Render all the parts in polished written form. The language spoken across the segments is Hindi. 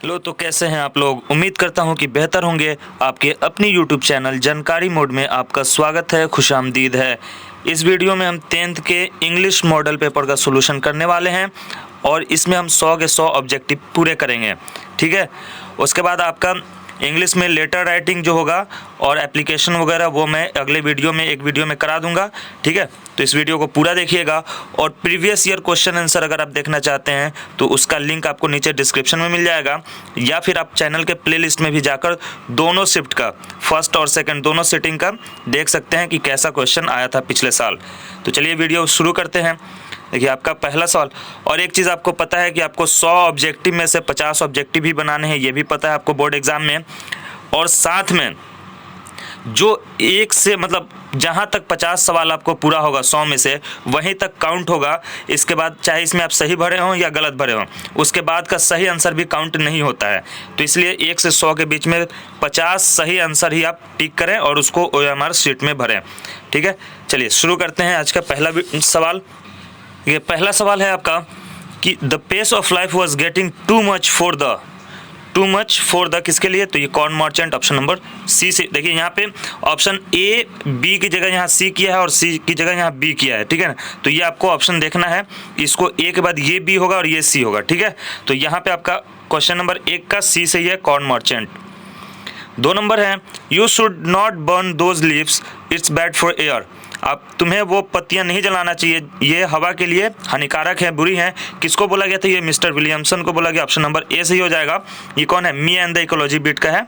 लो तो कैसे हैं आप लोग। उम्मीद करता हूं कि बेहतर होंगे। आपके अपनी यूट्यूब चैनल जानकारी मोड में आपका स्वागत है, खुशामदीद है। इस वीडियो में हम 10th के इंग्लिश मॉडल पेपर का सोल्यूशन करने वाले हैं और इसमें हम 100 के 100 ऑब्जेक्टिव पूरे करेंगे, ठीक है। उसके बाद आपका इंग्लिश में लेटर राइटिंग जो होगा और एप्लीकेशन वगैरह वो मैं अगले एक वीडियो में करा दूंगा, ठीक है। तो इस वीडियो को पूरा देखिएगा और प्रीवियस ईयर क्वेश्चन आंसर अगर आप देखना चाहते हैं तो उसका लिंक आपको नीचे डिस्क्रिप्शन में मिल जाएगा, या फिर आप चैनल के प्लेलिस्ट में भी जाकर दोनों शिफ्ट का, फर्स्ट और सेकंड दोनों सिटिंग का देख सकते हैं कि कैसा क्वेश्चन आया था पिछले साल। तो चलिए वीडियो शुरू करते हैं। देखिए आपका पहला सवाल, और एक चीज़ आपको पता है कि आपको 100 ऑब्जेक्टिव में से 50 ऑब्जेक्टिव ही बनाने हैं, ये भी पता है आपको बोर्ड एग्जाम में। और साथ में जो एक से मतलब जहाँ तक 50 सवाल आपको पूरा होगा 100 में से वहीं तक काउंट होगा। इसके बाद चाहे इसमें आप सही भरे हों या गलत भरे हों, उसके बाद का सही आंसर भी काउंट नहीं होता है। तो इसलिए 1 से 100 के बीच में 50 सही आंसर ही आप टिक करें और उसको OMR शीट में भरें, ठीक है। चलिए शुरू करते हैं आज का पहला सवाल। ये पहला सवाल है आपका कि the pace of life was getting too much for the किसके लिए, तो ये corn merchant option number C से। देखिए यहाँ पे ऑप्शन ए बी की जगह यहाँ सी किया है और सी की जगह यहाँ बी किया है, ठीक है ना। तो ये आपको ऑप्शन देखना है, इसको ए के बाद ये बी होगा और ये सी होगा, ठीक है। तो यहाँ पे आपका क्वेश्चन नंबर 1 का सी से ही है, कॉर्न मर्चेंट। 2 नंबर है you should not burn those leaves, it's bad for air. आप तुम्हें वो पत्तियां नहीं जलाना चाहिए, ये हवा के लिए हानिकारक है, बुरी हैं। किसको बोला गया था, ये मिस्टर विलियमसन को बोला गया। ऑप्शन नंबर ए सही हो जाएगा। ये कौन है, me and the ecology beat का है।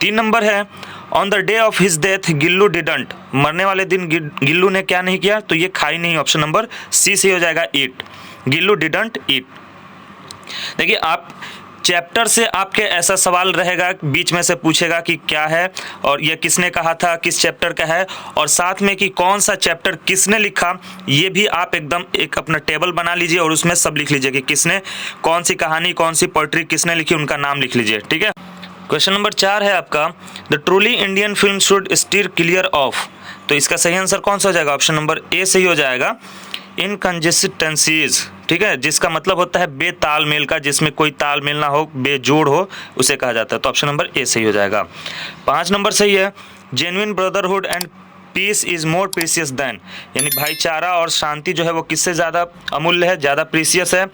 3 नंबर है on the day of his death Gillu didn't, मरने वाले दिन गिल्लू ने क्या नहीं किया, तो ये खाई नहीं। ऑप्शन नंबर सी सही हो जाएगा, ईट। गिल्लू डिडंट ईट। देखिए आप चैप्टर से आपके ऐसा सवाल रहेगा, बीच में से पूछेगा कि क्या है और यह किसने कहा था, किस चैप्टर का है, और साथ में कि कौन सा चैप्टर किसने लिखा। ये भी आप एकदम एक अपना टेबल बना लीजिए और उसमें सब लिख लीजिए कि किसने, कौन सी कहानी, कौन सी पोइट्री किसने लिखी, उनका नाम लिख लीजिए, ठीक है। क्वेश्चन नंबर 4 है आपका the truly Indian film should steer clear off, तो इसका सही आंसर कौन सा हो जाएगा। ऑप्शन नंबर ए सही हो जाएगा, इनकंसिस्टेंसीज, ठीक है, जिसका मतलब होता है बेतालमेल का, जिसमें कोई तालमेल ना हो, बेजोड़ हो, उसे कहा जाता है। तो ऑप्शन नंबर ए सही हो जाएगा। 5 नंबर सही है, genuine brotherhood and peace is more precious than, यानी भाईचारा और शांति जो है वो किससे ज़्यादा अमूल्य है, ज़्यादा प्रीसियस है,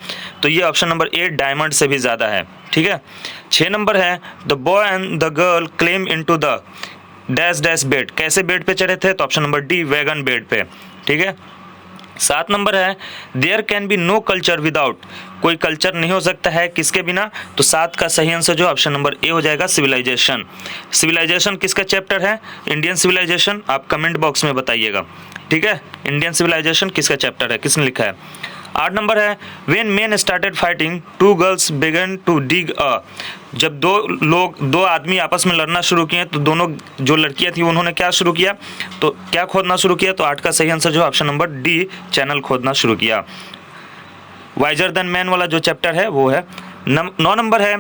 तो ये ऑप्शन नंबर ए डायमंड से भी ज़्यादा है, ठीक है। 6 नंबर है the boy and the girl claim into the dash dash bed, कैसे बेड पे चढ़े थे, तो option number D wagon bed पे, ठीक है। 7 नंबर है there can be no culture without, कोई कल्चर नहीं हो सकता है किसके बिना, तो 7 का सही आंसर जो ऑप्शन नंबर ए हो जाएगा, सिविलाइजेशन। सिविलाइजेशन किसका चैप्टर है, इंडियन सिविलाइजेशन, आप कमेंट बॉक्स में बताइएगा, ठीक है। इंडियन सिविलाइजेशन किसका चैप्टर है, किसने लिखा है। 8 नंबर है when men started fighting two girls began to dig a, जब दो आदमी आपस में लड़ना शुरू किए तो दोनों जो लड़कियां थी उन्होंने क्या शुरू किया, तो क्या खोदना शुरू किया, तो 8 का सही आंसर जो ऑप्शन नंबर डी चैनल खोदना शुरू किया। वाइजर देन मैन वाला जो चैप्टर है वो है। 9 नंबर है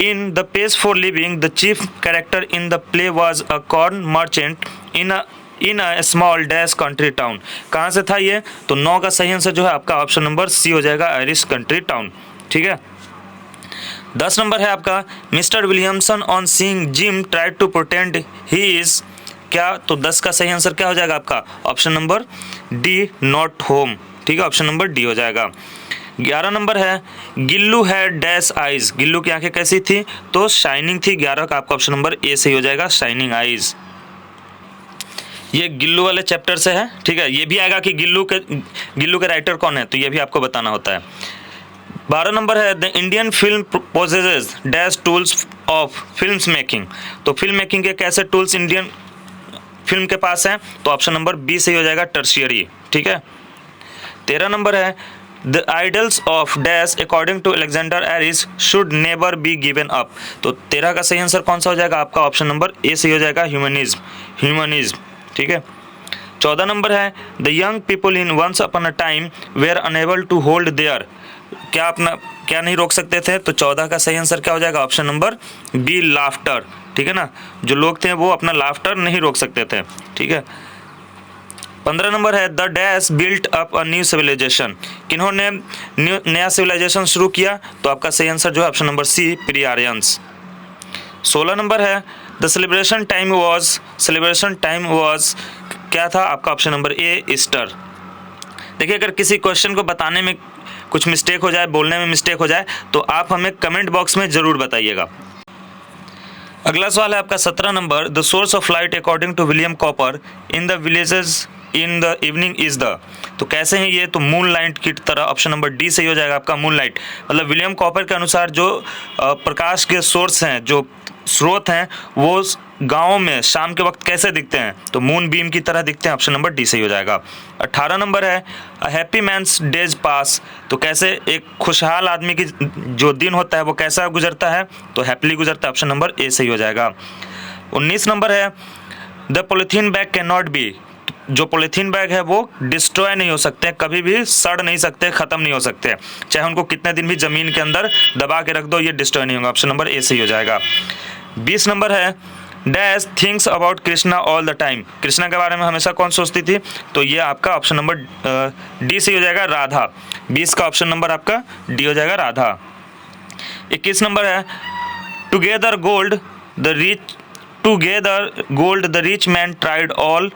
in the pace for living the chief character in the play was a corn merchant in a small dash country town, कहाँ से था ये, तो 9 का सही आंसर जो है आपका ऑप्शन नंबर सी हो जाएगा, आयरिश कंट्री टाउन, ठीक है। 10 नंबर है आपका Mister Williamson on seeing Jim tried to pretend he is क्या, तो 10 का सही आंसर क्या हो जाएगा आपका, option number D not home, ठीक है, ऑप्शन नंबर डी हो जाएगा। 11 नंबर है Gillu had dash eyes, Gillu की आंखें कैसी थी, तो शाइनिंग थी। 11 का आपका ऑप्शन नंबर ए सही हो जाएगा, शाइनिंग आइज। ये गिल्लू वाले चैप्टर से है, ठीक है। ये भी आएगा कि गिल्लू के राइटर कौन है, तो ये भी आपको बताना होता है। 12 नंबर है the Indian film possesses dash tools of film making, तो फिल्म मेकिंग के कैसे टूल्स इंडियन फिल्म के पास हैं, तो ऑप्शन नंबर बी सही हो जाएगा, टर्शियरी, ठीक है। 13 नंबर है the idols of dash according to Alexander Aris should never be given up, तो 13 का सही आंसर कौन सा हो जाएगा आपका, ऑप्शन नंबर ए सही हो जाएगा, ह्यूमनिज्म, ठीक है। 14 नंबर है the young people in once upon a time were unable to hold their, क्या नहीं रोक सकते थे, तो 14 का सही आंसर क्या हो जाएगा, ऑप्शन नंबर बी लाफ्टर, ठीक है ना। जो लोग थे वो अपना लाफ्टर नहीं रोक सकते थे, ठीक है। 15 नंबर है the dash built up a new civilisation, किन्होंने नया सिविलाइजेशन शुरू किया? तो आपका सही आंसर जो है option number C, pre Aryans. 16 number है द सेलिब्रेशन टाइम वॉज क्या था? आपका ऑप्शन नंबर ए, ईस्टर। देखिए, अगर किसी क्वेश्चन को बताने में कुछ मिस्टेक हो जाए, बोलने में मिस्टेक हो जाए, तो आप हमें कमेंट बॉक्स में ज़रूर बताइएगा। अगला सवाल है आपका 17 number the source of light according to William Cowper in the villages in the evening is the, तो कैसे हैं ये? तो मून लाइट की तरह, ऑप्शन नंबर डी सही हो जाएगा आपका, मून लाइट। मतलब विलियम कॉपर के अनुसार जो प्रकाश के सोर्स हैं, जो स्रोत हैं, वो गाँव में शाम के वक्त कैसे दिखते हैं? तो मून बीम की तरह दिखते हैं, ऑप्शन नंबर डी सही हो जाएगा। 18 नंबर है a happy mains days pass, तो कैसे एक खुशहाल आदमी की जो दिन होता है वो कैसा गुजरता है? तो हैप्पीली गुजरता है, ऑप्शन नंबर ए सही हो जाएगा। 19 नंबर है the polythene bag can not be, जो पॉलीथीन बैग है वो डिस्ट्रॉय नहीं हो सकते, कभी भी सड़ नहीं सकते, ख़त्म नहीं हो सकते, चाहे उनको कितने दिन भी ज़मीन के अंदर दबा के रख दो, ये डिस्ट्रॉय नहीं होगा, ऑप्शन नंबर ए सही हो जाएगा। 20 नंबर है dash thinks about Krishna all the time, Krishna के बारे में हमेशा कौन सोचती थी? तो ये आपका ऑप्शन नंबर डी सही हो जाएगा, राधा। 20 का ऑप्शन नंबर आपका डी हो जाएगा, राधा। 21 नंबर है together gold the rich man tried all,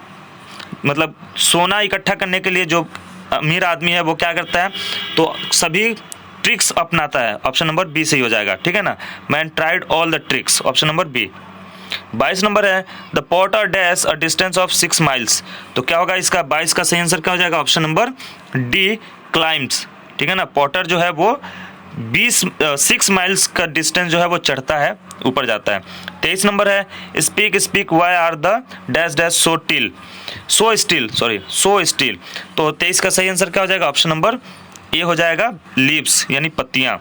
मतलब सोना इकट्ठा करने के लिए जो अमीर आदमी है वो क्या करता है? तो सभी ट्रिक्स अपनाता है, ऑप्शन नंबर बी सही हो जाएगा, ठीक है ना, man tried all the tricks, option number B. 22 number है the potter dash a distance of 6 miles, तो क्या होगा इसका? 22 का सही आंसर क्या हो जाएगा? ऑप्शन नंबर डी, क्लाइम्स, ठीक है ना। पॉटर जो है वो 6 माइल्स का डिस्टेंस जो है वो चढ़ता है, ऊपर जाता है। 23 नंबर है speak why are the dash dash so still, तो 23 का सही आंसर क्या हो जाएगा? ऑप्शन नंबर ए हो जाएगा, लीव्स यानी पत्तियां।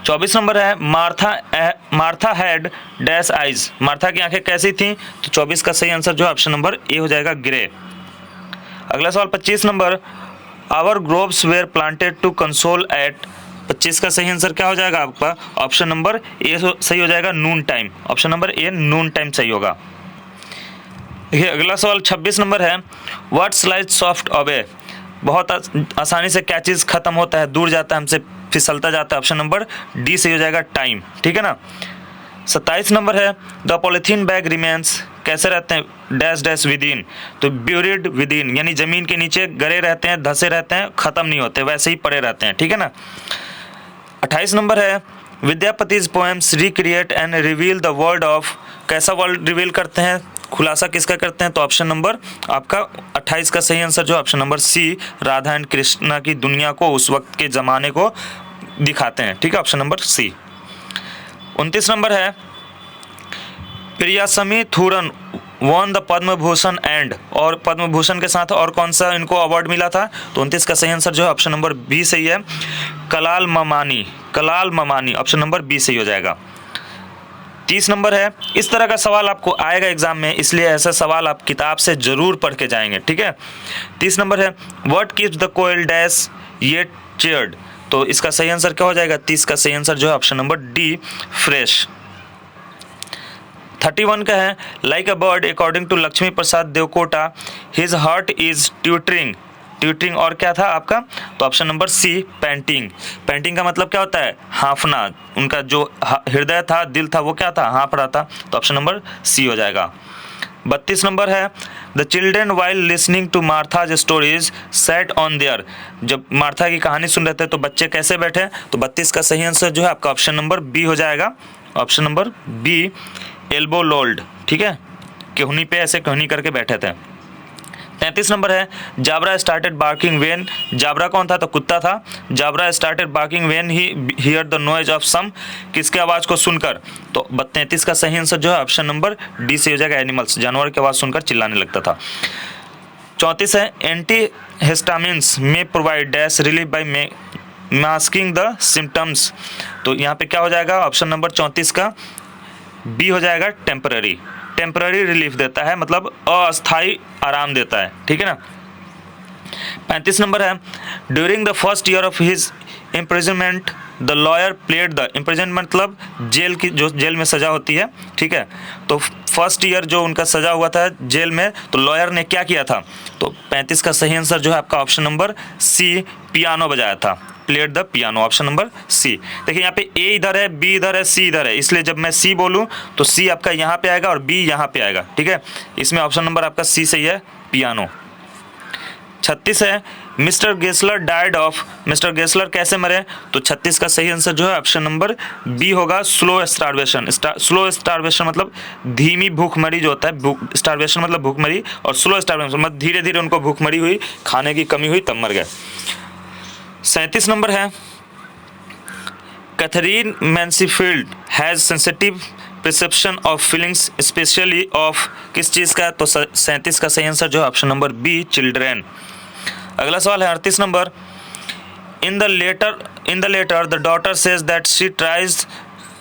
24 नंबर है Martha had dash eyes, Martha की आंखें कैसी थीं? तो 24 का सही आंसर जो है ऑप्शन नंबर ए हो जाएगा, ग्रे। अगला सवाल 25 number our groves were planted to console at, 25 का सही आंसर क्या हो जाएगा आपका? ऑप्शन नंबर ए सही हो जाएगा, नून टाइम, ऑप्शन नंबर ए नून टाइम सही होगा। देखिए, अगला सवाल 26 नंबर है व्हाट स्लाइड सॉफ्ट अवे, बहुत आसानी से क्या चीज़ खत्म होता है, दूर जाता है, हमसे फिसलता जाता है, ऑप्शन नंबर डी सही हो जाएगा, टाइम, ठीक है ना। 27 नंबर है द पॉलीथीन बैग रिमेन्स, कैसे रहते हैं? डैश डैश विद इन, तो ब्यूरिड विद इन यानी ज़मीन के नीचे गड़े रहते हैं, धसे रहते हैं, ख़त्म नहीं होते, वैसे ही पड़े रहते हैं, ठीक है ना। 28 नंबर है Vidyapati's poems recreate and reveal the world of, कैसा वर्ल्ड रिवील करते हैं, खुलासा किसका करते हैं? तो ऑप्शन नंबर आपका 28 का सही आंसर जो option number C, Radha and Krishna की दुनिया को, उस वक्त के ज़माने को दिखाते हैं, ठीक है, ऑप्शन नंबर सी। 29 नंबर है प्रियासमी थूरन won the Padma Bhushan and, और पद्म भूषण के साथ और कौन सा इनको अवार्ड मिला था? तो 29 का सही आंसर जो है ऑप्शन नंबर बी सही है, कलाल ममानी, ऑप्शन नंबर बी सही हो जाएगा। 30 नंबर है इस तरह का सवाल आपको आएगा एग्जाम में, इसलिए ऐसा सवाल आप किताब से जरूर पढ़ के जाएंगे, ठीक है। 30 नंबर है what keeps the koel dash yet cheered, तो इसका सही आंसर क्या हो जाएगा? 30 का सही आंसर जो है ऑप्शन नंबर डी, फ्रेश। 31 का है like a bird according to Laxmi Prasad Devkota his heart is twittering, और क्या था आपका? तो ऑप्शन नंबर सी, पेंटिंग का मतलब क्या होता है? हाँफना, उनका जो हृदय था, दिल था, वो क्या था? हाँफ रहा था, तो ऑप्शन नंबर सी हो जाएगा। 32 नंबर है the children while listening to Martha's stories sat on their, जब मार्था की कहानी सुन रहे थे तो बच्चे कैसे बैठे? तो 32 का सही आंसर जो है आपका ऑप्शन नंबर बी हो जाएगा, ऑप्शन नंबर बी, एल्बो लोल्ड, ठीक है, केहनी पे ऐसे केहनी करके बैठे थे। 33 नंबर है Jabra started barking when, Jabra कौन था? तो कुत्ता था, Jabra started barking when he hear the noise of some, किसके आवाज़ को सुनकर? तो 33 का सही आंसर जो है ऑप्शन नंबर डी से हो जाएगा, एनिमल्स, जानवर की आवाज़ सुनकर चिल्लाने लगता था। 34 है एंटी हिस्टामिन्स में provide dash relief by masking the symptoms, तो यहाँ पे क्या हो जाएगा? ऑप्शन नंबर 34 का बी हो जाएगा, टेम्पररी रिलीफ देता है, मतलब अस्थाई आराम देता है, ठीक है ना। 35 नंबर है during the first year of his imprisonment the lawyer played the, imprisonment मतलब जेल की, जो जेल में सजा होती है, ठीक है, तो फर्स्ट ईयर जो उनका सजा हुआ था जेल में, तो लॉयर ने क्या किया था? तो 35 का सही आंसर जो है आपका ऑप्शन नंबर सी, पियानो बजाया था, played the piano, option number C. देखिए यहाँ पे ए इधर है, बी इधर है, सी इधर है, इसलिए जब मैं सी बोलूँ तो सी आपका यहाँ पे आएगा और बी यहाँ पे आएगा, ठीक है। इसमें ऑप्शन नंबर आपका सी सही है, पियानो। 36 है, mister Gessler died of, mister Gessler कैसे मरे? तो 36 का सही आंसर जो है ऑप्शन नंबर बी होगा, स्लो स्टारवेशन। स्लो स्टारवेशन मतलब धीमी भूखमरी जो होता है, स्टारवेशन मतलब भूखमरी, और स्लो स्टारवेशन मतलब धीरे धीरे उनको भूखमरी हुई, खाने की कमी हुई तब मर गए। 37 नंबर है, Katherine Mansfield has sensitive perception of feelings specially of किस चीज़ का? तो 37 का सही आंसर जो है ऑप्शन नंबर बी, चिल्ड्रेन। अगला सवाल है 38 number, in the letter the daughter says that she tries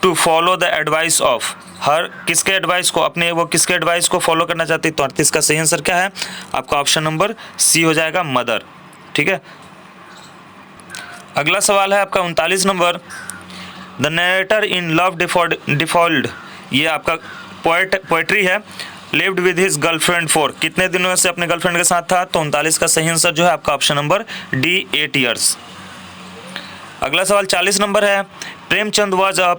to follow the advice of her, किसके एडवाइस को, अपने वो किसके एडवाइस को फॉलो करना चाहती है? तो 38 का सही आंसर क्या है आपका? ऑप्शन नंबर सी हो जाएगा, मदर, ठीक है। अगला सवाल है आपका 39 number, the narrator in love default, ये आपका पोएट्री है, lived with his girlfriend for, कितने दिनों से अपने गर्लफ्रेंड के साथ था? तो 39 का सही आंसर जो है आपका ऑप्शन नंबर डी, 8 ईयर्स। अगला सवाल 40 नंबर है, Premchand was a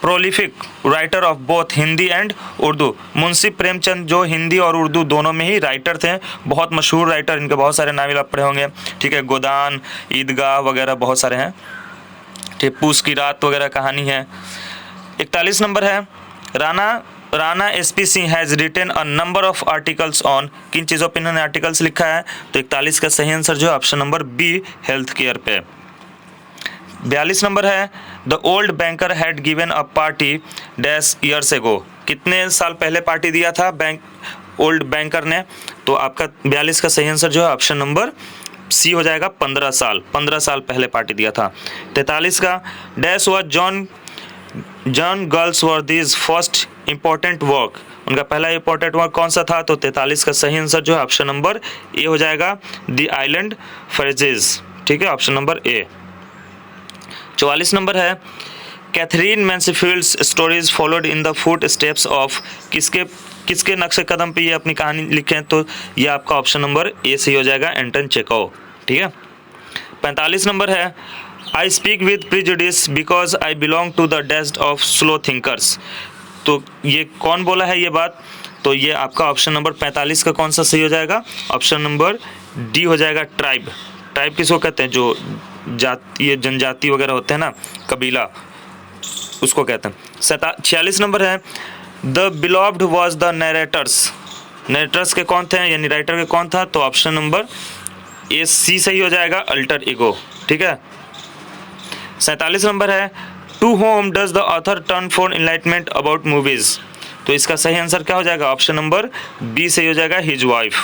prolific writer of both Hindi and Urdu, Munshi Premchand जो हिंदी और उर्दू दोनों में ही राइटर थे, बहुत मशहूर राइटर, इनके बहुत सारे नावल आप पढ़े होंगे, ठीक है, गोदान, ईदगाह वगैरह बहुत सारे हैं, टिप्पूस की रात वगैरह कहानी है। 41 नंबर है, Rana SP Singh has written a number of articles on, किन चीज़ों पर इन्होंने आर्टिकल्स लिखा है? तो 41 का सही आंसर जो है option number B, health care पे। 42 नंबर है, the old banker had given a party dash years ago, कितने साल पहले पार्टी दिया था ओल्ड बैंकर ने? तो आपका 42 का सही आंसर जो है ऑप्शन नंबर सी हो जाएगा, 15 साल पहले पार्टी दिया था। 43 का, dash was John Galsworthy's first important work, उनका पहला इम्पोर्टेंट वर्क कौन सा था? तो 43 का सही आंसर जो है ऑप्शन नंबर ए हो जाएगा, द आइलैंड फ्रेजेस, ठीक है, ऑप्शन नंबर ए। 44 नंबर है, Katherine Mansfield's stories followed in the footsteps of, किसके नक्शे कदम पे ये अपनी कहानी लिखे हैं? तो ये आपका ऑप्शन नंबर ए सही हो जाएगा, एंटन चेकोव, ठीक है। 45 नंबर है, I speak with prejudice because I belong to the test of slow thinkers, तो ये कौन बोला है ये बात? तो ये आपका ऑप्शन नंबर 45 का कौन सा सही हो जाएगा? ऑप्शन नंबर डी हो जाएगा, ट्राइब। ट्राइब किसको कहते हैं? जो ये जनजाति वगैरह होते हैं ना, कबीला, उसको कहते हैं। 46 नंबर है, द बिलोव्ड वॉज द नरेटर्स के कौन थे, यानी राइटर के कौन था? तो ऑप्शन नंबर ए, सी सही हो जाएगा, अल्टर ईगो, ठीक है। 47 नंबर है, to whom does the author turn for enlightenment about movies, तो इसका सही आंसर क्या हो जाएगा? ऑप्शन नंबर बी सही हो जाएगा, हिज वाइफ।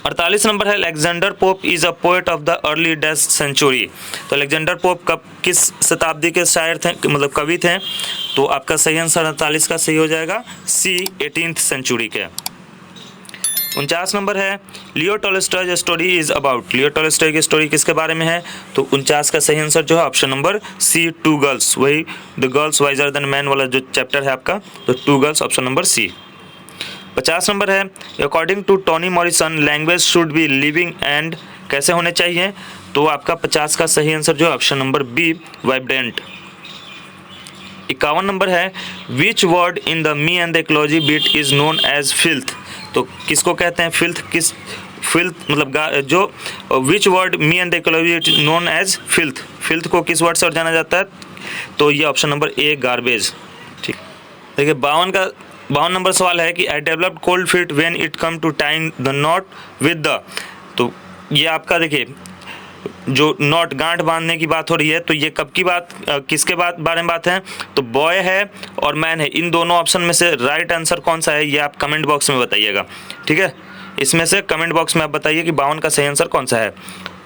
48 नंबर है, Alexander Pope is a poet of the early dash century, तो अलेक्जेंडर पोप कब किस शताब्दी के शायर थे, मतलब कवि थे? तो आपका सही आंसर 48 का सही हो जाएगा, सी, 18th सेंचुरी के। 49 नंबर है, लियो Tolstoy story is about, Leo Tolstoy की स्टोरी किसके बारे में है? तो 49 का सही आंसर जो है option number C, two girls, वही the girls wiser than man वाला जो चैप्टर है आपका, तो two girls, option number C. 50 number है, according to Toni Morrison language should be living and कैसे होने चाहिए? तो आपका 50 का सही आंसर जो है option number B, vibrant. 51 number है, which word in the me and the ecology bit is known as filth, तो किसको कहते हैं फिल्थ? फिल्थ मतलब जो which word me and the ecology known as filth को किस वर्ड से जाना जाता है? तो ये ऑप्शन नंबर ए, गार्बेज, ठीक। देखिए 52 नंबर सवाल है कि I developed cold feet when it come to tying the knot with the, तो ये आपका देखिए जो नॉट गांठ बांधने की बात हो रही है, तो ये कब की बात, किसके बारे में बात है? तो बॉय है और मैन है, इन दोनों ऑप्शन में से राइट आंसर कौन सा है ये आप कमेंट बॉक्स में बताइएगा, ठीक है। इसमें से कमेंट बॉक्स में आप बताइए कि 52 का सही आंसर कौन सा है।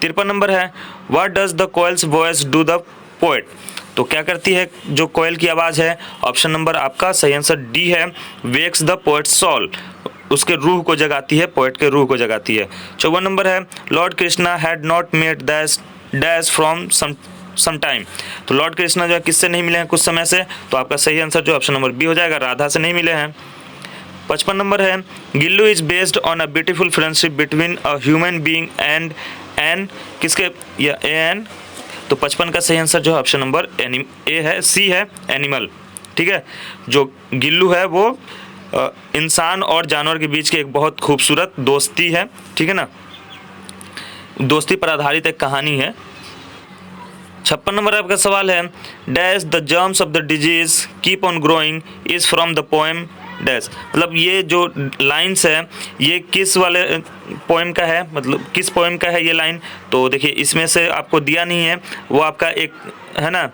53 नंबर है, what does the coils voice do the poet, तो क्या करती है जो कोयल की आवाज़ है? ऑप्शन नंबर आपका सही आंसर डी है, वेक्स द पोएट सोल, उसके रूह को जगाती है, पोएट के रूह को जगाती है। 54 नंबर है, Lord Krishna had not made dash from some some time. तो लॉर्ड कृष्णा जो है किससे नहीं मिले हैं कुछ समय से, तो आपका सही आंसर जो ऑप्शन नंबर बी हो जाएगा, राधा से नहीं मिले हैं। 55 नंबर है Gillu is based on a beautiful friendship between a human being and an किसके या एन। तो 55 का सही आंसर जो है ऑप्शन नंबर ए है, सी है, एनिमल। ठीक है, जो गिल्लू है वो इंसान और जानवर के बीच की एक बहुत खूबसूरत दोस्ती है। ठीक है ना, दोस्ती पर आधारित एक कहानी है। 56 नंबर आपका सवाल है dash the germs of the disease keep on growing is from the poem dash. मतलब ये जो लाइन्स है ये किस वाले पोएम का है, मतलब किस पोएम का है ये लाइन। तो देखिए इसमें से आपको दिया नहीं है, वो आपका एक है ना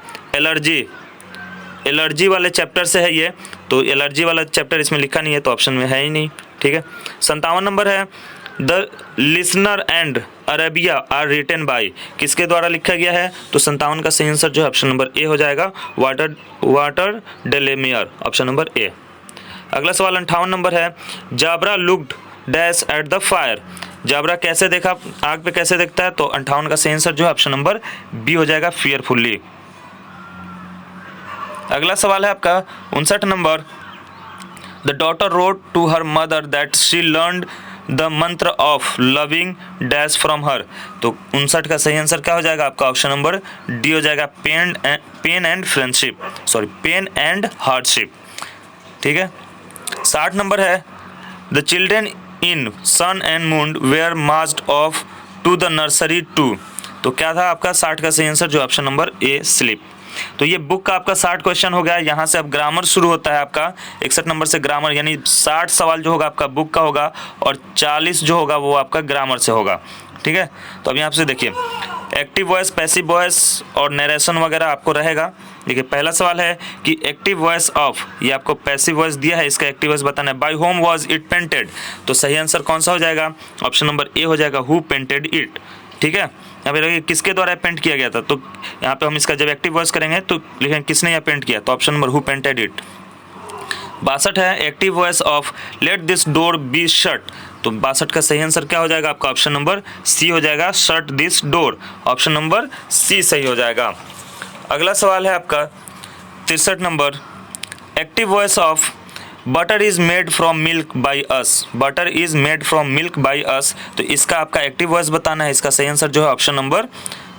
एलर्जी वाले चैप्टर से है ये, तो एलर्जी वाला चैप्टर इसमें लिखा नहीं है तो ऑप्शन में है ही नहीं। ठीक है, 57 नंबर है the listener and Arabia are written by किसके द्वारा लिखा गया है। तो 57 का सही आंसर जो है ऑप्शन नंबर ए हो जाएगा, Walter de la Mare, option number A. अगला सवाल 58 नंबर है Jabra looked dash at the fire. Jabra कैसे देखा, आग पे कैसे देखता है। तो 58 का सही आंसर जो है ऑप्शन नंबर बी हो जाएगा, फियरफुल्ली। अगला सवाल है आपका 59 number the daughter wrote to her mother that she learned the mantra of loving dash from her. तो 59 का सही आंसर क्या हो जाएगा आपका, ऑप्शन नंबर डी हो जाएगा, pain and friendship, sorry pain and hardship. ठीक है, 60 नंबर है the children in sun and moon were marched off to the nursery to. तो क्या था आपका 60 का सही आंसर जो ऑप्शन नंबर ए स्लीप। तो ये बुक का आपका 60 क्वेश्चन हो गया। यहाँ से अब ग्रामर शुरू होता है आपका 61 नंबर से ग्रामर, यानी 60 सवाल जो होगा आपका बुक का होगा और 40 जो होगा वो आपका ग्रामर से होगा। ठीक है, तो अब यहाँ से देखिए एक्टिव वॉइस, पैसिव वॉइस और नरेशन वगैरह आपको रहेगा। देखिए पहला सवाल है कि एक्टिव वॉइस ऑफ, ये आपको पैसिव वॉइस दिया है, इसका एक्टिव वॉइस बताना है। By whom was it painted, तो सही आंसर कौन सा हो जाएगा, ऑप्शन नंबर ए हो जाएगा, हु पेंटेड इट। ठीक है, यहाँ पे देखिए किसके द्वारा पेंट किया गया था, तो यहाँ पे हम इसका जब एक्टिव वॉइस करेंगे तो लिखेंगे किसने यहाँ पेंट किया, तो option number who painted it. 62 है active voice of let this door be shut. तो 62 का सही आंसर क्या हो जाएगा आपका, ऑप्शन नंबर सी हो जाएगा, shut this door, option number C सही हो जाएगा। अगला सवाल है आपका 63 number active voice of butter is made from milk by us. Butter is made from milk by us, तो इसका आपका एक्टिव वॉइस बताना है। इसका सही आंसर जो है ऑप्शन नंबर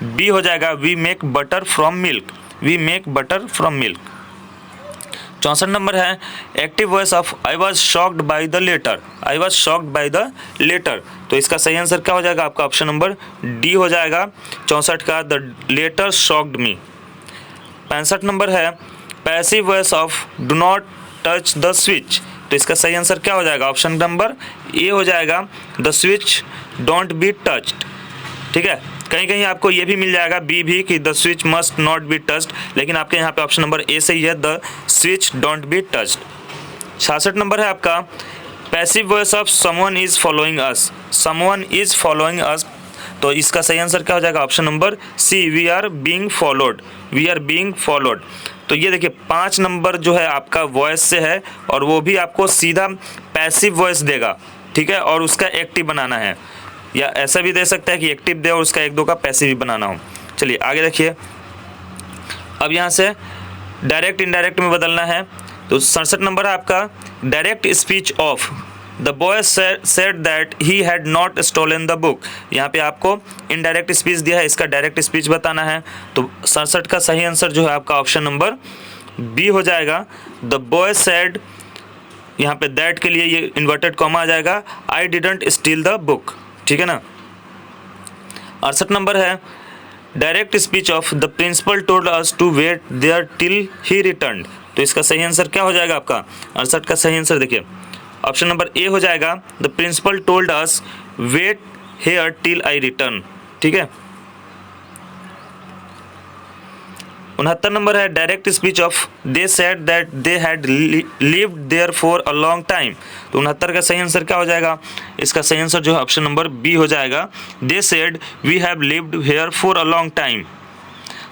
बी हो जाएगा, we make butter from milk, we make butter from milk. 64 number है active voice of I was shocked by the letter, I was shocked by the letter, तो इसका सही आंसर क्या हो जाएगा आपका, ऑप्शन नंबर डी हो जाएगा 64 का, the letter shocked me. 65 number है passive voice of do not touch the switch, तो इसका सही आंसर क्या हो जाएगा, ऑप्शन नंबर ए हो जाएगा, the switch don't be touched. ठीक है, कहीं कहीं आपको ये भी मिल जाएगा बी भी कि the switch must not be touched, लेकिन आपके यहाँ पे ऑप्शन नंबर ए सही है, the switch don't be touched. 66 number है आपका passive voice of someone is following us, someone is following us, तो इसका सही आंसर क्या हो जाएगा, option number C, we are being followed, we are being followed. तो ये देखिए 5 नंबर जो है आपका वॉइस से है और वो भी आपको सीधा पैसिव वॉइस देगा। ठीक है, और उसका एक्टिव बनाना है, या ऐसा भी दे सकता है कि एक्टिव दे और उसका 1-2 का पैसिव भी बनाना हो। चलिए आगे देखिए, अब यहाँ से डायरेक्ट इनडायरेक्ट में बदलना है। तो 67 नंबर है आपका direct speech of the boy said that he had not stolen the book. यहाँ पे आपको इनडायरेक्ट स्पीच दिया है, इसका डायरेक्ट स्पीच बताना है। तो 67 का सही आंसर जो है आपका ऑप्शन नंबर बी हो जाएगा, द बॉय सेड, यहाँ पे दैट के लिए ये इन्वर्टेड कॉमा आ जाएगा, I didn't steal the book. ठीक है ना। 68 नंबर है direct speech of the principal told us to wait there till he return, तो इसका सही आंसर क्या हो जाएगा आपका, 68 का सही आंसर देखिए ऑप्शन नंबर ए हो जाएगा, the principal told us wait here till I return. ठीक है। 69 नंबर है direct speech of they said that they had lived there for a long time, तो 69 का सही आंसर क्या हो जाएगा, इसका सही आंसर जो है ऑप्शन नंबर बी हो जाएगा, they said we have lived here for a long time.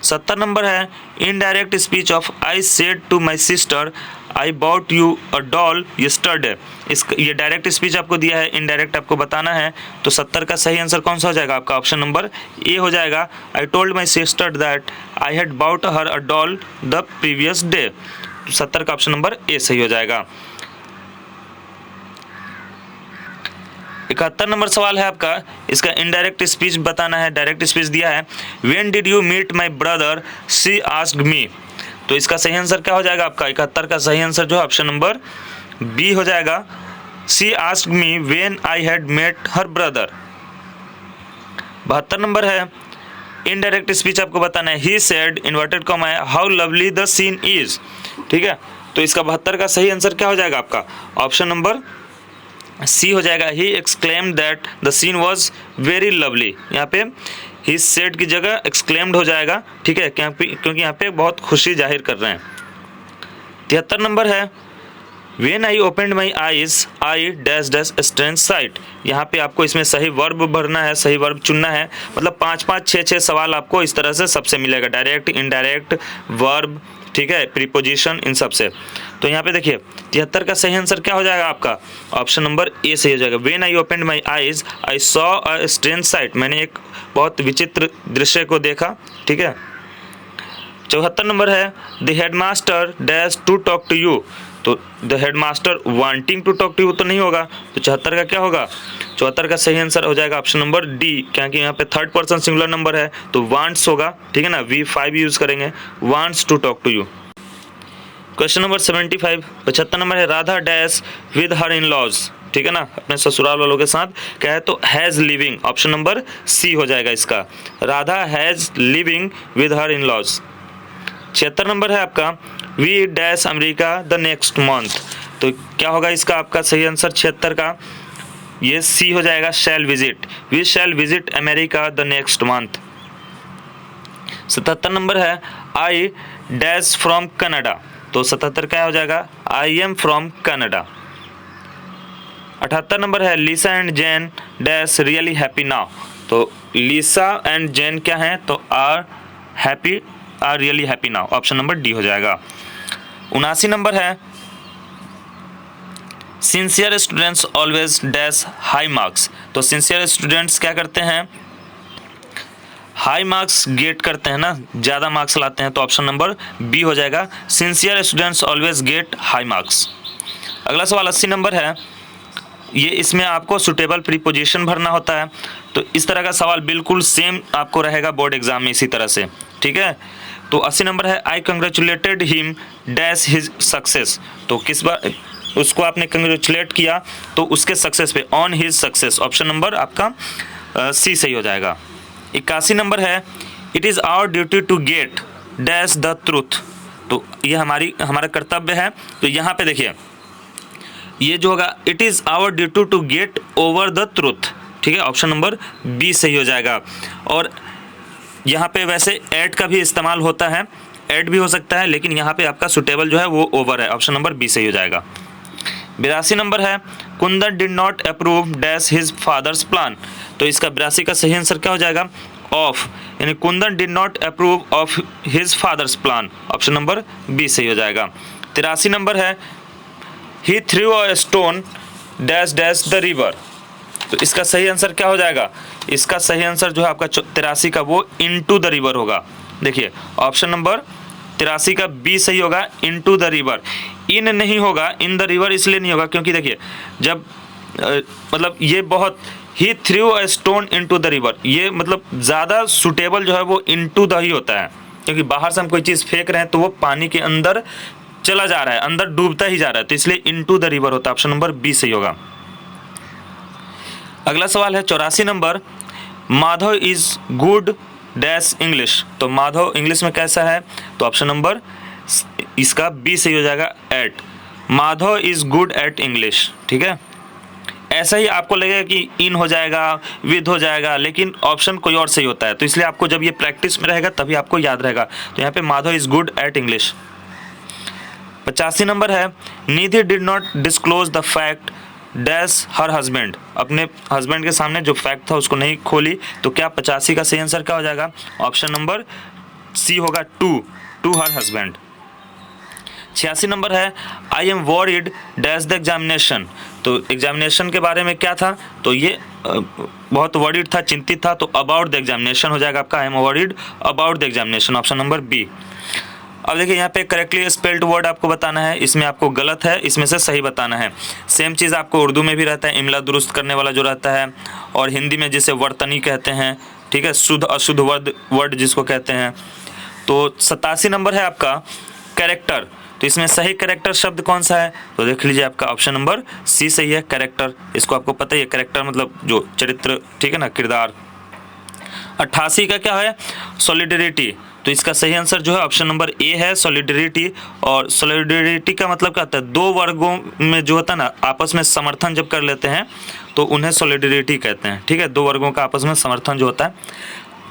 70 number है indirect speech of I said to my sister I bought you a doll yesterday. ये डायरेक्ट स्पीच आपको दिया है, इनडायरेक्ट आपको बताना है। तो 70 का सही आंसर कौन सा हो जाएगा आपका? ऑप्शन नंबर ए हो जाएगा। I told my sister that I had bought her a doll the previous day. 70 का ऑप्शन नंबर ए सही हो जाएगा। 71 नंबर सवाल है आपका, इसका इनडायरेक्ट स्पीच बताना है। डायरेक्ट स्पीच दिया है, when did you meet my brother she asked me. तो इसका सही आंसर क्या हो जाएगा आपका? 71 का सही आंसर जो है ऑप्शन नंबर बी हो जाएगा। She asked me when I had met her brother. 72 number है, इनडायरेक्ट स्पीच आपको बताना है। ही सेड इन्वर्टेड कॉमा है, how lovely the scene is. ठीक है, तो इसका 72 का सही आंसर क्या हो जाएगा आपका? ऑप्शन नंबर सी हो जाएगा। He exclaimed that the scene was very lovely. यहाँ पे ही सेड की जगह एक्सक्लेम्ड हो जाएगा। ठीक है, क्योंकि यहाँ पे बहुत खुशी जाहिर कर रहे हैं। 73 नंबर है, When I opened my eyes, I dash dash strange sight। यहाँ पे आपको इसमें सही वर्ब भरना है, सही वर्ब चुनना है। मतलब 5-5, 6-6 सवाल आपको इस तरह से सबसे मिलेगा, डायरेक्ट, इनडायरेक्ट, वर्ब, ठीक है, प्रीपोजिशन, इन सब से। तो यहाँ पे देखिए 73 का सही आंसर क्या हो जाएगा आपका? ऑप्शन नंबर ए सही हो जाएगा। When I opened my eyes, I saw a strange sight। मैंने एक बहुत विचित्र दृश्य को देखा। ठीक है। 74 नंबर है, the headmaster dash to talk to you. तो the headmaster wanting to talk to you तो नहीं होगा। तो 74 का क्या होगा? 74 का सही आंसर हो जाएगा ऑप्शन नंबर डी, क्योंकि यहाँ पे थर्ड पर्सन सिंगुलर नंबर है तो वांट्स होगा। ठीक है ना, V5 यूज करेंगे, wants to talk to you. Question number 75, 75 number है, Radha dash with her in laws. ठीक है ना, अपने ससुराल वालों के साथ क्या है? तो has living. Option number C हो जाएगा इसका, Radha has living with her in laws. 76 number है आपका, we dash America the next month. तो क्या होगा इसका आपका सही आंसर 76 का? ये सी हो जाएगा, shall visit. We shall visit America the next month. 77 number है, आई डैश फ्रॉम कनाडा। तो 77 क्या हो जाएगा? I am from Canada. 78 number है, Lisa and Jane dash really happy now. तो लिसा एंड जैन क्या है? तो are happy, are really happy now. Option number D हो जाएगा। 79 नंबर है, sincere students always dash high marks. तो सिंसियर स्टूडेंट्स क्या करते हैं? हाई मार्क्स गेट करते हैं ना, ज़्यादा मार्क्स लाते हैं। तो ऑप्शन नंबर बी हो जाएगा, sincere students always get high marks. अगला सवाल 80 नंबर है, ये इसमें आपको सुटेबल प्रीपोजिशन भरना होता है। तो इस तरह का सवाल बिल्कुल सेम आपको रहेगा बोर्ड एग्जाम में इसी तरह से। ठीक है, तो 80 नंबर है, I congratulated him dash his success. तो किस बार उसको आपने कंग्रेचुलेट किया? तो उसके सक्सेस पे, on his success. Option number आपका सी सही हो जाएगा। 81 नंबर है, it is our duty to get dash the truth. तो ये हमारा कर्तव्य है। तो यहाँ पे देखिए, ये जो होगा, it is our duty to get over the truth. ठीक है, ऑप्शन नंबर बी सही हो जाएगा। और यहाँ पे वैसे एट का भी इस्तेमाल होता है, एट भी हो सकता है, लेकिन यहाँ पे आपका सुटेबल जो है वो ओवर है। ऑप्शन नंबर बी सही हो जाएगा। 82 नंबर है, Kundan did not approve dash his father's plan. तो इसका 82 का सही आंसर क्या हो जाएगा? ऑफ, यानी Kundan did not approve of his father's plan. Option number B सही हो जाएगा। 83 नंबर है, he threw a stone dash dash the river. तो इसका सही आंसर क्या हो जाएगा? इसका सही आंसर जो है आपका 83 का, वो इनटू द रिवर होगा। देखिए, ऑप्शन नंबर 83 का बी सही होगा, इनटू द रिवर। इन नहीं होगा, इन द रिवर इसलिए नहीं होगा क्योंकि देखिए, जब मतलब ये बहुत, he threw a stone into the river, ये मतलब ज़्यादा सुटेबल जो है वो इनटू द ही होता है, क्योंकि बाहर से हम कोई चीज़ फेंक रहे हैं तो वो पानी के अंदर चला जा रहा है, अंदर डूबता ही जा रहा है, तो इसलिए इनटू द रिवर होता है। ऑप्शन नंबर बी सही होगा। अगला सवाल है 84 number, Madhav is good dash English. तो माधव इंग्लिश में कैसा है? तो ऑप्शन नंबर इसका बी सही हो जाएगा, at. Madhav is good at English. ठीक है, ऐसा ही आपको लगेगा कि इन हो जाएगा, विद हो जाएगा, लेकिन ऑप्शन कोई और सही होता है। तो इसलिए आपको जब ये प्रैक्टिस में रहेगा तभी आपको याद रहेगा। तो यहाँ पे Madhav is good at English. 85 number है, Nidhi did not disclose the fact dash her husband. अपने हस्बैंड के सामने जो फैक्ट था उसको नहीं खोली। तो क्या 85 का सही आंसर क्या हो जाएगा? ऑप्शन नंबर सी होगा, टू हर हस्बैंड। 86 नंबर है आई am worried dash the examination. तो एग्जामिनेशन के बारे में क्या था, तो ये बहुत वॉरिड था, चिंतित था, तो अबाउट द एग्जामिनेशन हो जाएगा आपका, I am worried about the examination, option number B. अब देखिए यहाँ पे करेक्टली स्पेल्ड वर्ड आपको बताना है, इसमें आपको गलत है, इसमें से सही बताना है। सेम चीज़ आपको उर्दू में भी रहता है, इमला दुरुस्त करने वाला जो रहता है, और हिंदी में जिसे वर्तनी कहते हैं, ठीक है, शुद्ध अशुद्ध वर्ड जिसको कहते हैं। तो 87 नंबर है आपका कैरेक्टर। तो इसमें सही कैरेक्टर शब्द कौन सा है, तो देख लीजिए आपका ऑप्शन नंबर सी सही है, कैरेक्टर। इसको आपको पता ही है, कैरेक्टर मतलब जो चरित्र, ठीक है ना, किरदार। 88 का क्या है, सॉलिडरिटी। तो इसका सही आंसर जो है ऑप्शन नंबर ए है, सॉलिडरिटी। और सॉलिडरिटी का मतलब क्या होता है, दो वर्गों में जो होता है ना आपस में समर्थन जब कर लेते हैं तो उन्हें सॉलिडरिटी कहते हैं, ठीक है, दो वर्गों का आपस में समर्थन जो होता है।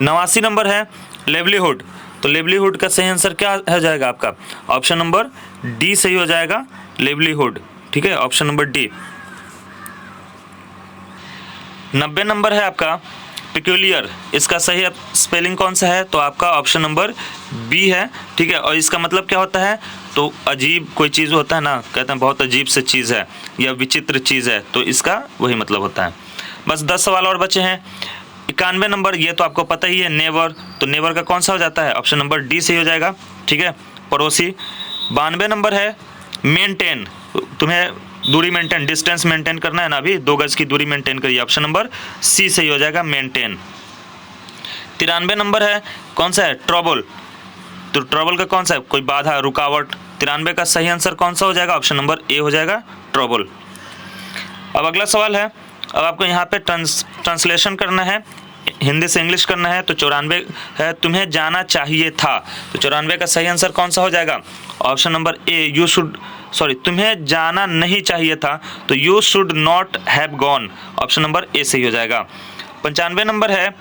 89 नंबर है लेवलीहुड। तो लेवलीहुड का सही आंसर क्या हो जाएगा आपका, ऑप्शन नंबर डी सही हो जाएगा, लेवलीहुड, ठीक है, ऑप्शन नंबर डी। 90 नंबर है आपका पिक्यूलियर। इसका सही स्पेलिंग कौन सा है, तो आपका ऑप्शन नंबर बी है, ठीक है। और इसका मतलब क्या होता है, तो अजीब कोई चीज़ होता है ना, कहते हैं बहुत अजीब सी चीज़ है या विचित्र चीज़ है, तो इसका वही मतलब होता है। बस 10 सवाल और बचे हैं। 91 नंबर, ये तो आपको पता ही है, नेवर। तो नेवर का कौन सा हो जाता है, ऑप्शन नंबर डी सही हो जाएगा, ठीक है, पड़ोसी। 92 नंबर है मेंटेन। तुम्हें दूरी मेंटेन, डिस्टेंस मेंटेन करना है ना, अभी 2 गज की दूरी मेंटेन करिए, ऑप्शन नंबर सी सही हो जाएगा, मेंटेन। 93 नंबर है कौन सा है, ट्रबल। तो ट्रबल का कौन सा है, कोई बाधा, रुकावट। 93 का सही आंसर कौन सा हो जाएगा, ऑप्शन नंबर ए हो जाएगा, ट्रबल। अब अगला सवाल है, अब आपको यहाँ पे ट्रांसलेशन करना है, हिंदी से इंग्लिश करना है। तो 94 है तुम्हें जाना चाहिए था। तो 94 का सही आंसर कौन सा हो जाएगा, option number A, you should, sorry, तुम्हें जाना नहीं चाहिए था, तो you should not have gone, option number A सही हो जाएगा। 95 नंबर है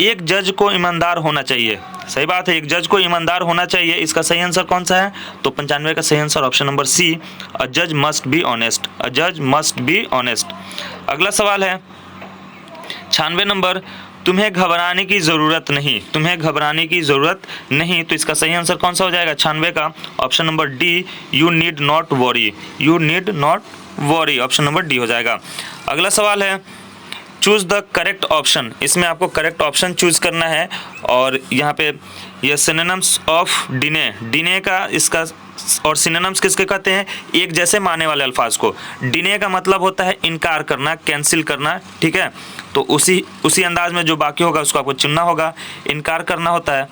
एक जज को ईमानदार होना चाहिए। सही बात है, एक जज को ईमानदार होना चाहिए। इसका सही आंसर कौन सा है, तो 95 का सही आंसर ऑप्शन नंबर सी, अ जज मस्ट बी ऑनेस्ट, अ जज मस्ट बी ऑनेस्ट। अगला सवाल है 96 नंबर, तुम्हें घबराने की ज़रूरत नहीं, तुम्हें घबराने की ज़रूरत नहीं। तो इसका सही आंसर कौन सा हो जाएगा 96 का, option number D, you need not worry, you need not worry, option number D हो जाएगा। अगला सवाल है चूज़ द करेक्ट ऑप्शन। इसमें आपको करेक्ट ऑप्शन चूज़ करना है, और यहाँ पे ये सिनोनिम्स ऑफ डिने, डिने का इसका और सिनोनिम्स किसके कहते हैं, एक जैसे माने वाले अल्फाज को। डिने का मतलब होता है इनकार करना, कैंसिल करना, ठीक है। तो उसी अंदाज में जो बाकी होगा उसको आपको चुनना होगा, इनकार करना होता है।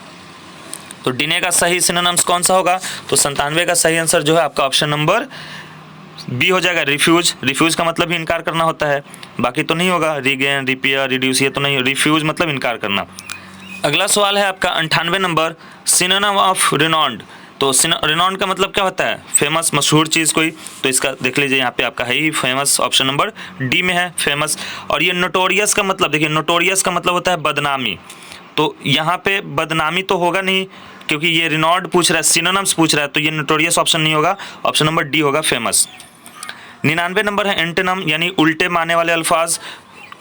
तो डिने का सही सिनोनिम्स कौन सा होगा, तो 97 का सही आंसर जो है आपका ऑप्शन नंबर बी हो जाएगा, रिफ्यूज। रिफ्यूज का मतलब ही इनकार करना होता है, बाकी तो नहीं होगा, रिगेन, रिपेयर, रिड्यूस, ये तो नहीं, रिफ्यूज मतलब इनकार करना। अगला सवाल है आपका 98 नंबर, सिनोनिम ऑफ रिनॉन्ड। तो रिनॉन्ड का मतलब क्या होता है, फेमस, मशहूर चीज़ कोई। तो इसका देख लीजिए यहाँ पे आपका है ही फेमस, ऑप्शन नंबर डी में है, फेमस। और ये नोटोरियस का मतलब, देखिए नोटोरियस का मतलब होता है बदनामी। तो यहाँ पे बदनामी तो होगा नहीं, क्योंकि ये रिनॉन्ड पूछ रहा है, सिनोनिम्स पूछ रहा है, तो ये नोटोरियस ऑप्शन नहीं होगा, ऑप्शन नंबर डी होगा, फेमस। 99 नंबर है एंटोनिम, यानी उल्टे माने वाले अल्फाज,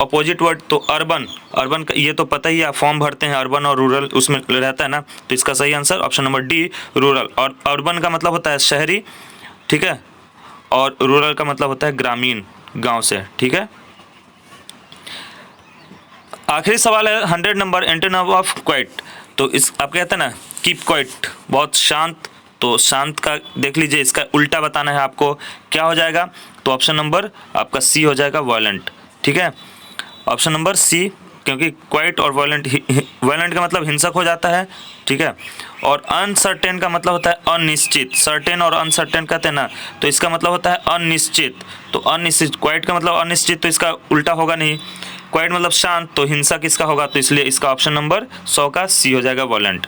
अपोजिट वर्ड। तो अर्बन, अर्बन का ये तो पता ही है, आप फॉर्म भरते हैं अर्बन और रूरल, उसमें रहता है ना। तो इसका सही answer option number D, rural. और अर्बन का मतलब होता है शहरी, ठीक है, और रूरल का मतलब होता है ग्रामीण, गांव से, ठीक है। आखिरी सवाल है 100 नंबर, एंटोनिम ऑफ क्वाइट। तो इस आप कहते हैं ना कीप क्वाइट, बहुत शांत। तो शांत का देख लीजिए, इसका उल्टा बताना है आपको, क्या हो जाएगा, तो ऑप्शन नंबर आपका सी हो जाएगा, वायलेंट, ठीक है, ऑप्शन नंबर सी। क्योंकि क्वाइट और वायलेंट, वायलेंट का मतलब हिंसक हो जाता है, ठीक है। और अनसर्टेन का मतलब होता है अनिश्चित, सर्टेन और अनसर्टेन कहते हैं ना, तो इसका मतलब होता है अनिश्चित। तो अनिश्चित, क्वाइट का मतलब अनिश्चित, तो इसका उल्टा होगा नहीं, क्वाइट मतलब शांत, तो हिंसा किसका होगा, तो इसलिए इसका ऑप्शन नंबर 100 का सी हो जाएगा, वायलेंट,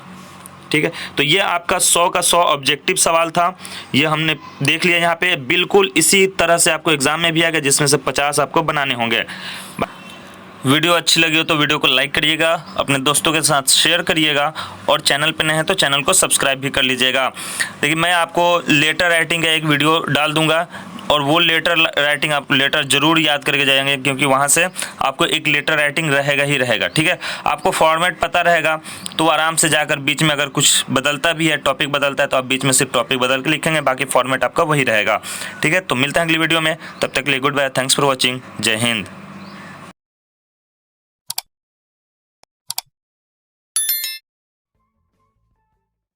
ठीक है। तो ये आपका 100 का 100 ऑब्जेक्टिव सवाल था, ये हमने देख लिया। यहाँ पे बिल्कुल इसी तरह से आपको एग्जाम में भी आएगा, जिसमें से 50 आपको बनाने होंगे। वीडियो अच्छी लगी हो तो वीडियो को लाइक करिएगा, अपने दोस्तों के साथ शेयर करिएगा, और चैनल पे नए हैं तो चैनल को सब्सक्राइब भी कर लीजिएगा। देखिए मैं आपको लेटर राइटिंग का एक वीडियो डाल दूंगा, और वो लेटर राइटिंग आप लेटर ज़रूर याद करके जाएंगे, क्योंकि वहाँ से आपको एक लेटर राइटिंग रहेगा ही रहेगा। ठीक है, आपको फॉर्मेट पता रहेगा तो आराम से जाकर बीच में अगर कुछ बदलता भी है, टॉपिक बदलता है, तो आप बीच में सिर्फ टॉपिक बदल के लिखेंगे, बाकी फॉर्मेट आपका वही रहेगा। ठीक है, तो मिलते हैं अगली वीडियो में, तब तक के लिए good bye, thanks for watching, जय हिंद।